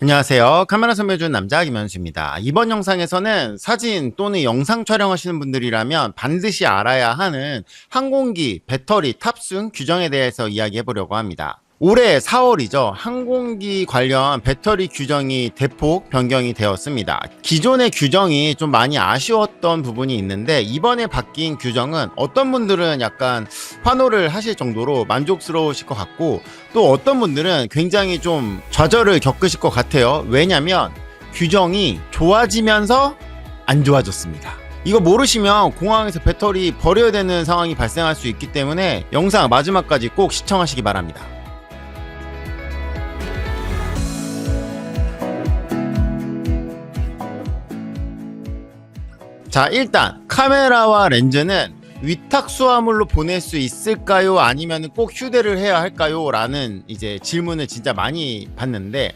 안녕하세요. 카메라 선배해주는 남자 김현수입니다. 이번 영상에서는 사진 또는 영상 촬영하시는 분들이라면 반드시 알아야 하는 항공기 배터리 탑승 규정에 대해서 이야기해 보려고 합니다. 올해 4월이죠. 항공기 관련 배터리 규정이 대폭 변경이 되었습니다. 기존의 규정이 좀 많이 아쉬웠던 부분이 있는데 이번에 바뀐 규정은 어떤 분들은 약간 환호를 하실 정도로 만족스러우실 것 같고, 또 어떤 분들은 굉장히 좀 좌절을 겪으실 것 같아요. 왜냐면 규정이 좋아지면서 안 좋아졌습니다. 이거 모르시면 공항에서 배터리 버려야 되는 상황이 발생할 수 있기 때문에 영상 마지막까지 꼭 시청하시기 바랍니다. 자, 일단 카메라와 렌즈는 위탁 수화물로 보낼 수 있을까요? 아니면 꼭 휴대를 해야 할까요? 라는 이제 질문을 진짜 많이 받는데,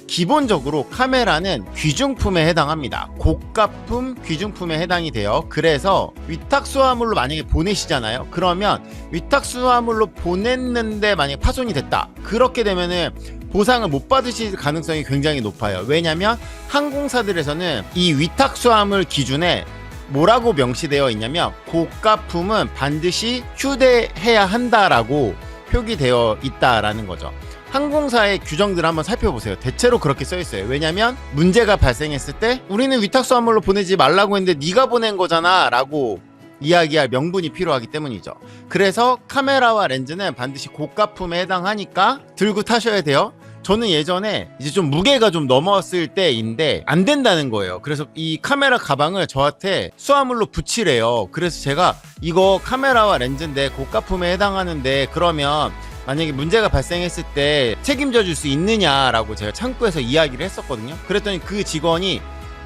기본적으로 카메라는 귀중품에 해당합니다. 고가품 귀중품에 해당이 돼요. 그래서 위탁 수화물로 만약에 보내시잖아요. 그러면 위탁 수화물로 보냈는데 만약에 파손이 됐다, 그렇게 되면은 보상을 못 받으실 가능성이 굉장히 높아요. 왜냐면 항공사들에서는 이 위탁 수화물 기준에 뭐라고 명시되어 있냐면 고가품은 반드시 휴대해야 한다라고 표기되어 있다라는 거죠. 항공사의 규정들을 한번 살펴보세요. 대체로 그렇게 써 있어요. 왜냐면 문제가 발생했을 때 우리는 위탁 수화물로 보내지 말라고 했는데 네가 보낸 거잖아 라고 이야기할 명분이 필요하기 때문이죠. 그래서 카메라와 렌즈는 반드시 고가품에 해당하니까 들고 타셔야 돼요. 저는 예전에 이제 좀 무게가 좀 넘었을 때인데 안 된다는 거예요. 그래서 이 카메라 가방을 저한테 수화물로 붙이래요. 그래서 제가 이거 카메라와 렌즈인데 고가품에 해당하는데 그러면 만약에 문제가 발생했을 때 책임져 줄 수 있느냐라고 제가 창구에서 이야기를 했었거든요. 그랬더니 그 직원이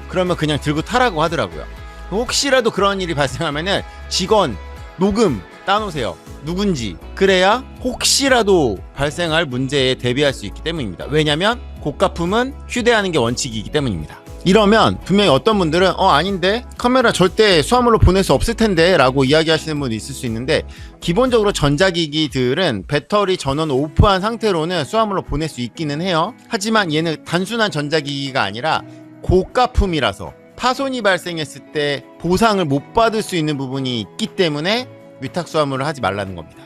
그러면 그냥 들고 타라고 하더라고요. 혹시라도 그런 일이 발생하면은 직원 녹음 따놓으세요. 누군지. 그래야 혹시라도 발생할 문제에 대비할 수 있기 때문입니다. 왜냐면 고가품은 휴대하는 게 원칙이기 때문입니다. 이러면 분명히 어떤 분들은 아닌데 카메라 절대 수화물로 보낼 수 없을 텐데 라고 이야기하시는 분이 있을 수 있는데, 기본적으로 전자기기들은 배터리 전원 오프한 상태로는 수화물로 보낼 수 있기는 해요. 하지만 얘는 단순한 전자기기가 아니라 고가품이라서 파손이 발생했을 때 보상을 못 받을 수 있는 부분이 있기 때문에 위탁 수화물을 하지 말라는 겁니다.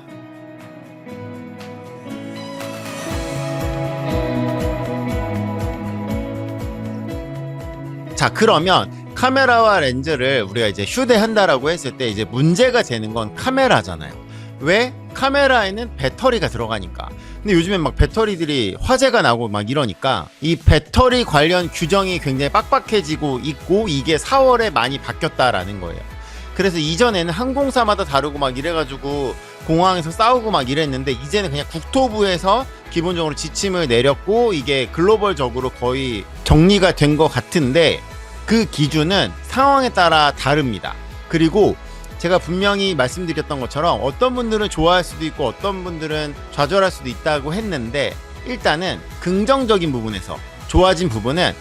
자, 그러면 카메라와 렌즈를 우리가 이제 휴대한다라고 했을 때 이제 문제가 되는 건 카메라잖아요. 왜? 카메라에는 배터리가 들어가니까. 근데 요즘엔 막 배터리들이 화재가 나고 막 이러니까 이 배터리 관련 규정이 굉장히 빡빡해지고 있고, 이게 4월에 많이 바뀌었다라는 거예요. 그래서 이전에는 항공사마다 다르고 막 이래가지고 공항에서 싸우고 막 이랬는데, 이제는 그냥 국토부에서 기본적으로 지침을 내렸고 이게 글로벌적으로 거의 정리가 된 것 같은데, 그 기준은 상황에 따라 다릅니다. 그리고 제가 분명히 말씀드렸던 것처럼 어떤 분들은 좋아할 수도 있고 어떤 분들은 좌절할 수도 있다고 했는데, 일단은 긍정적인 부분에서 좋아진 부분은,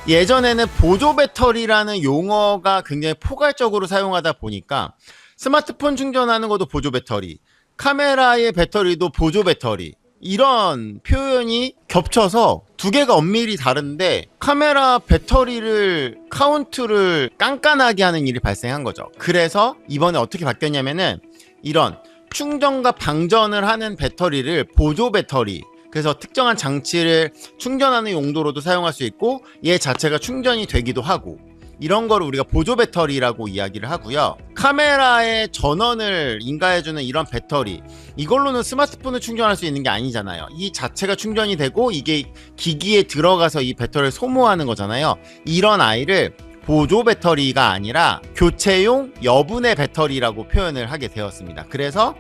예전에는 보조 배터리라는 용어가 굉장히 포괄적으로 사용하다 보니까 스마트폰 충전하는 것도 보조 배터리, 카메라의 배터리도 보조 배터리, 이런 표현이 겹쳐서 두 개가 엄밀히 다른데 카메라 배터리를 카운트를 깐깐하게 하는 일이 발생한 거죠. 그래서 이번에 어떻게 바뀌었냐면은 이런 충전과 방전을 하는 배터리를 보조 배터리, 그래서 특정한 장치를 충전하는 용도로도 사용할 수 있고 얘 자체가 충전이 되기도 하고, 이런 거를 우리가 보조 배터리라고 이야기를 하고요. 카메라의 전원을 인가해주는 이런 배터리, 이걸로는 스마트폰을 충전할 수 있는 게 아니잖아요. 이 자체가 충전이 되고 이게 기기에 들어가서 이 배터리를 소모하는 거잖아요. 이런 아이를 보조 배터리가 아니라 교체용 여분의 배터리라고 표현을 하게 되었습니다. 그래서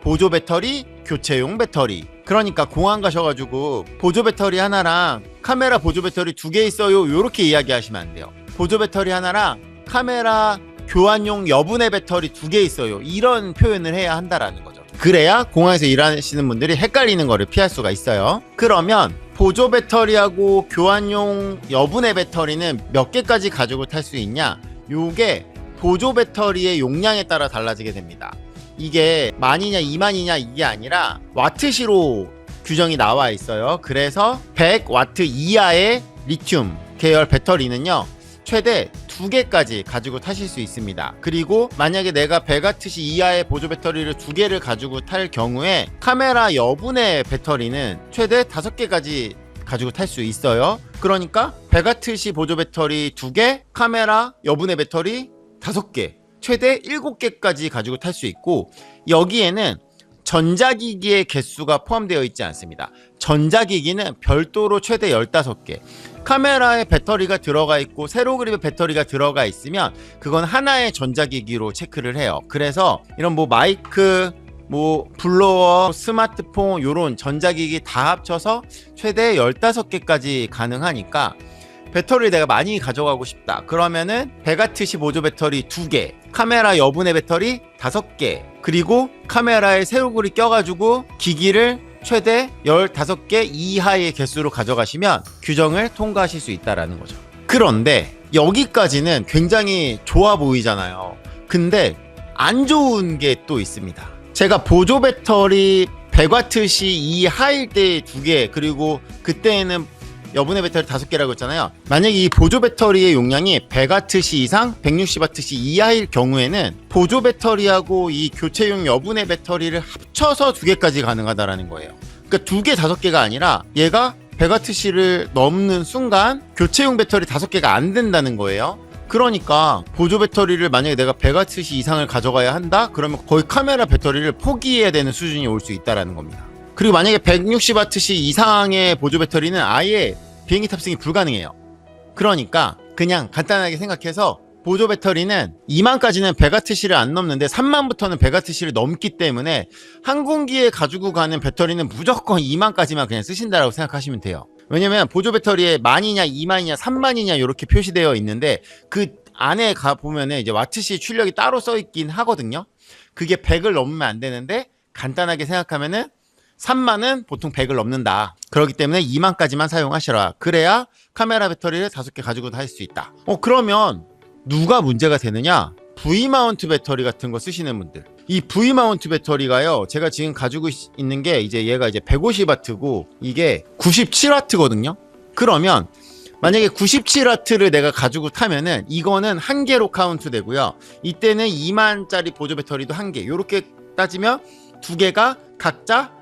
보조 배터리, 교체용 배터리. 그러니까 공항 가셔가지고 보조 배터리 하나랑 카메라 보조 배터리 2개 있어요, 요렇게 이야기하시면 안 돼요. 보조 배터리 하나랑 카메라 교환용 여분의 배터리 2개 있어요, 이런 표현을 해야 한다라는 거죠. 그래야 공항에서 일하시는 분들이 헷갈리는 거를 피할 수가 있어요. 그러면 보조 배터리하고 교환용 여분의 배터리는 몇 개까지 가지고 탈 수 있냐? 요게 보조 배터리의 용량에 따라 달라지게 됩니다. 이게 만이냐 2만이냐 이게 아니라 와트시로 규정이 나와 있어요. 그래서 100와트 이하의 리튬 계열 배터리는요 최대 2개까지 가지고 타실 수 있습니다. 그리고 만약에 내가 100Wh 이하의 보조 배터리를 2개를 가지고 탈 경우에 카메라 여분의 배터리는 최대 5개까지 가지고 탈 수 있어요. 그러니까 100Wh 보조 배터리 2개, 카메라 여분의 배터리 5개, 최대 7개까지 가지고 탈 수 있고, 여기에는 전자기기의 개수가 포함되어 있지 않습니다. 전자기기는 별도로 최대 15개, 카메라에 배터리가 들어가 있고 세로 그립의 배터리가 들어가 있으면 그건 하나의 전자기기로 체크를 해요. 그래서 이런 뭐 마이크, 뭐 블로어, 스마트폰 요런 전자기기 다 합쳐서 최대 15개까지 가능하니까, 배터리를 내가 많이 가져가고 싶다 그러면은 100Wh 보조 배터리 2개, 카메라 여분의 배터리 5개, 그리고 카메라에 세로 그립 껴가지고 기기를 최대 15개 이하의 개수로 가져가시면 규정을 통과하실 수 있다라는 거죠. 그런데 여기까지는 굉장히 좋아 보이잖아요. 근데 안 좋은 게 또 있습니다. 제가 보조 배터리 100Wh 이하일 때 2개, 그리고 그때는 여분의 배터리 5개라고 했잖아요. 만약에 이 보조 배터리의 용량이 100Wh 이상 160W 이하일 경우에는 보조 배터리하고 이 교체용 여분의 배터리를 합쳐서 2개까지 가능하다라는 거예요. 그러니까 2개 5개가 아니라 얘가 100Wh를 넘는 순간 교체용 배터리 5개가 안 된다는 거예요. 그러니까 보조 배터리를 만약에 내가 100Wh 이상을 가져가야 한다? 그러면 거의 카메라 배터리를 포기해야 되는 수준이 올 수 있다는 겁니다. 그리고 만약에 160W 이상의 보조 배터리는 아예 비행기 탑승이 불가능해요. 그러니까 그냥 간단하게 생각해서 보조 배터리는 2만까지는 100W를 안 넘는데 3만부터는 100W를 넘기 때문에 항공기에 가지고 가는 배터리는 무조건 2만까지만 그냥 쓰신다라고 생각하시면 돼요. 왜냐면 보조 배터리에 만이냐 2만이냐 3만이냐 이렇게 표시되어 있는데 그 안에 가 보면은 이제 와트시 출력이 따로 써 있긴 하거든요. 그게 100을 넘으면 안 되는데 간단하게 생각하면은 3만은 보통 100을 넘는다. 그렇기 때문에 2만까지만 사용하시라. 그래야 카메라 배터리를 5개 가지고 할 수 있다. 그러면 누가 문제가 되느냐? V마운트 배터리 같은 거 쓰시는 분들. 이 V마운트 배터리가요, 제가 지금 가지고 있는 게 이제 얘가 이제 150W고 이게 97W거든요. 그러면 만약에 97W를 내가 가지고 타면은 이거는 1개로 카운트 되고요. 이때는 2만짜리 보조 배터리도 1개. 이렇게 따지면 2개가 각자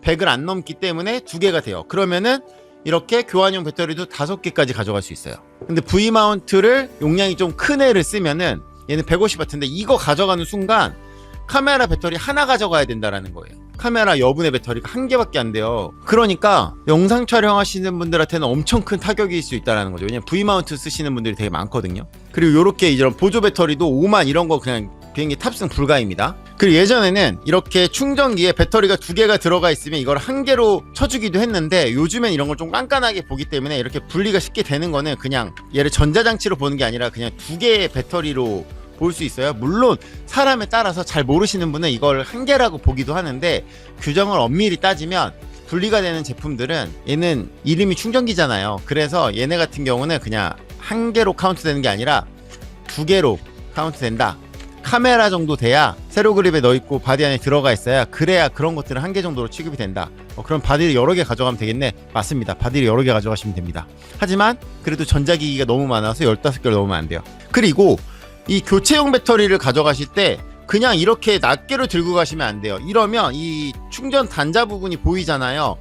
100을 안 넘기 때문에 2개가 돼요. 그러면은 이렇게 교환용 배터리도 5개까지 가져갈 수 있어요. 근데 V마운트를 용량이 좀 큰 애를 쓰면은 얘는 150W인데 이거 가져가는 순간 카메라 배터리 하나 가져가야 된다라는 거예요. 카메라 여분의 배터리가 1개밖에 안 돼요. 그러니까 영상 촬영하시는 분들한테는 엄청 큰 타격일 수 있다는 거죠. 왜냐면 V마운트 쓰시는 분들이 되게 많거든요. 그리고 이렇게 이런 보조 배터리도 5만 이런 거 그냥 비행기 탑승 불가입니다. 그리고 예전에는 이렇게 충전기에 배터리가 2개가 들어가 있으면 이걸 1개로 쳐주기도 했는데, 요즘엔 이런 걸 좀 깐깐하게 보기 때문에 이렇게 분리가 쉽게 되는 거는 그냥 얘를 전자장치로 보는 게 아니라 그냥 2개의 배터리로 볼 수 있어요. 물론 사람에 따라서 잘 모르시는 분은 이걸 1개라고 보기도 하는데, 규정을 엄밀히 따지면 분리가 되는 제품들은 얘는 이름이 충전기잖아요. 그래서 얘네 같은 경우는 그냥 1개로 카운트 되는 게 아니라 2개로 카운트 된다. 카메라 정도 돼야 세로 그립에 넣어있고 바디 안에 들어가 있어야, 그래야 그런 것들은 1개 정도로 취급이 된다. 그럼 바디를 여러 개 가져가면 되겠네. 맞습니다. 바디를 여러 개 가져가시면 됩니다. 하지만 그래도 전자기기가 너무 많아서 15개를 넘으면 안 돼요. 그리고 이 교체용 배터리를 가져가실 때 그냥 이렇게 낱개로 들고 가시면 안 돼요. 이러면 이 충전 단자 부분이 보이잖아요.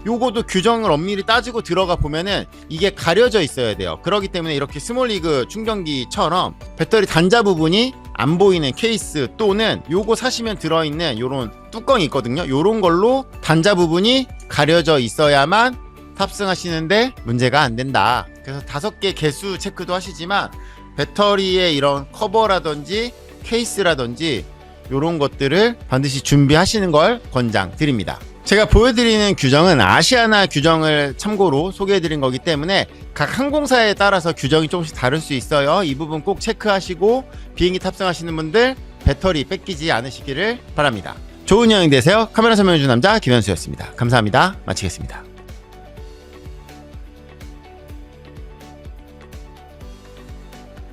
요거도 규정을 엄밀히 따지고 들어가 보면은 이게 가려져 있어야 돼요. 그렇기 때문에 이렇게 스몰리그 충전기처럼 배터리 단자 부분이 안 보이는 케이스, 또는 요거 사시면 들어있는 요런 뚜껑이 있거든요. 요런 걸로 단자 부분이 가려져 있어야만 탑승하시는데 문제가 안 된다. 그래서 5개 개수 체크도 하시지만 배터리의 이런 커버라든지 케이스라든지 요런 것들을 반드시 준비하시는 걸 권장드립니다. 제가 보여드리는 규정은 아시아나 규정을 참고로 소개해드린 거기 때문에 각 항공사에 따라서 규정이 조금씩 다를 수 있어요. 이 부분 꼭 체크하시고 비행기 탑승하시는 분들 배터리 뺏기지 않으시기를 바랍니다. 좋은 여행 되세요. 카메라 설명해준 남자 김현수였습니다. 감사합니다. 마치겠습니다.